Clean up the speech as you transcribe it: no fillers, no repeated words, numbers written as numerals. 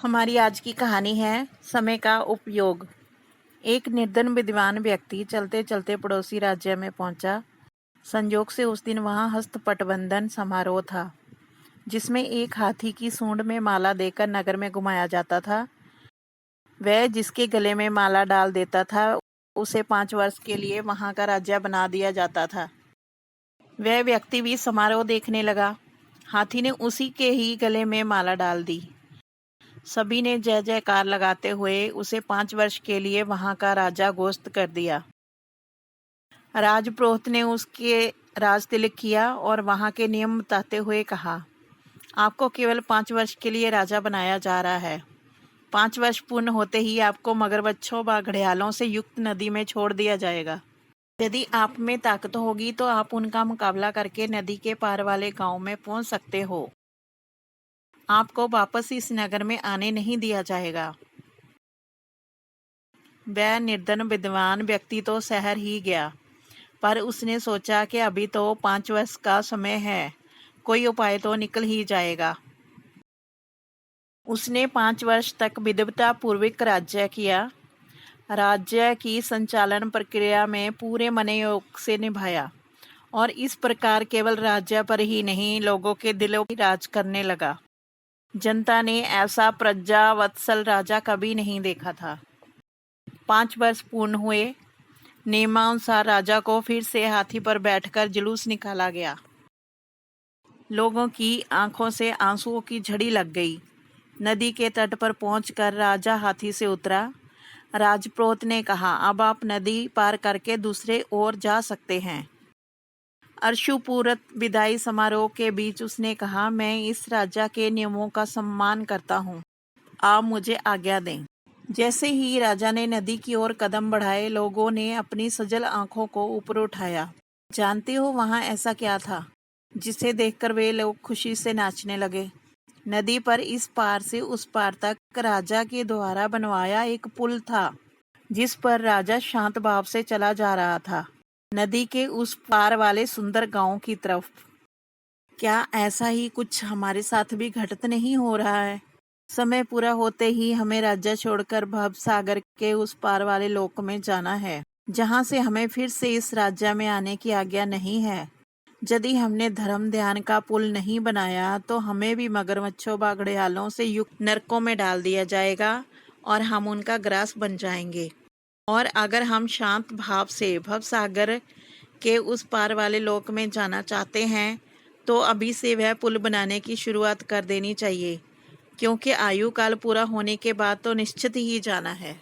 हमारी आज की कहानी है समय का उपयोग। एक निर्धन विद्वान व्यक्ति चलते चलते पड़ोसी राज्य में पहुंचा। संयोग से उस दिन वहां हस्तपटबंधन समारोह था, जिसमें एक हाथी की सूंड में माला देकर नगर में घुमाया जाता था। वह जिसके गले में माला डाल देता था, उसे 5 वर्ष के लिए वहां का राजा बना दिया जाता था। वह व्यक्ति भी समारोह देखने लगा। हाथी ने उसी के ही गले में माला डाल दी। सभी ने जय जयकार लगाते हुए उसे 5 वर्ष के लिए वहां का राजा घोषित कर दिया। राजपुरोहित ने उसके राज तिलक किया और वहां के नियम बताते हुए कहा, आपको केवल 5 वर्ष के लिए राजा बनाया जा रहा है। 5 वर्ष पूर्ण होते ही आपको मगरमच्छों व घड़ियालों से युक्त नदी में छोड़ दिया जाएगा। यदि आप में ताकत होगी तो आप उनका मुकाबला करके नदी के पार वाले गांव में पहुंच सकते हो। आपको वापस इस नगर में आने नहीं दिया जाएगा। वह निर्धन विद्वान व्यक्ति तो शहर ही गया, पर उसने सोचा कि अभी तो 5 वर्ष का समय है, कोई उपाय तो निकल ही जाएगा। उसने 5 वर्ष तक विद्वता पूर्वक राज्य किया। राज्य की संचालन प्रक्रिया में पूरे मनोयोग से निभाया और इस प्रकार केवल राज्य पर ही नहीं, लोगों के दिलों की राज करने लगा। जनता ने ऐसा प्रजावत्सल राजा कभी नहीं देखा था। 5 वर्ष पूर्ण हुए। नियमानुसार राजा को फिर से हाथी पर बैठकर जुलूस निकाला गया। लोगों की आंखों से आंसुओं की झड़ी लग गई। नदी के तट पर पहुंचकर राजा हाथी से उतरा। राजपुरोहित ने कहा, अब आप नदी पार करके दूसरे ओर जा सकते हैं। अर्शुपूर्वक विदाई समारोह के बीच उसने कहा, मैं इस राजा के नियमों का सम्मान करता हूँ, आप मुझे आज्ञा दें। जैसे ही राजा ने नदी की ओर कदम बढ़ाए, लोगों ने अपनी सजल आंखों को ऊपर उठाया। जानते हो वहां ऐसा क्या था जिसे देखकर वे लोग खुशी से नाचने लगे? नदी पर इस पार से उस पार तक राजा के द्वारा बनवाया एक पुल था, जिस पर राजा शांत भाव से चला जा रहा था, नदी के उस पार वाले सुंदर गांव की तरफ। क्या ऐसा ही कुछ हमारे साथ भी घटित नहीं हो रहा है? समय पूरा होते ही हमें राज्य छोड़कर भव सागर के उस पार वाले लोक में जाना है, जहां से हमें फिर से इस राज्य में आने की आज्ञा नहीं है। यदि हमने धर्म ध्यान का पुल नहीं बनाया तो हमें भी मगरमच्छों व घड़ियालों से युक्त नरकों में डाल दिया जाएगा और हम उनका ग्रास बन जाएंगे। और अगर हम शांत भाव से भव सागर के उस पार वाले लोक में जाना चाहते हैं तो अभी से वह पुल बनाने की शुरुआत कर देनी चाहिए, क्योंकि आयु काल पूरा होने के बाद तो निश्चित ही जाना है।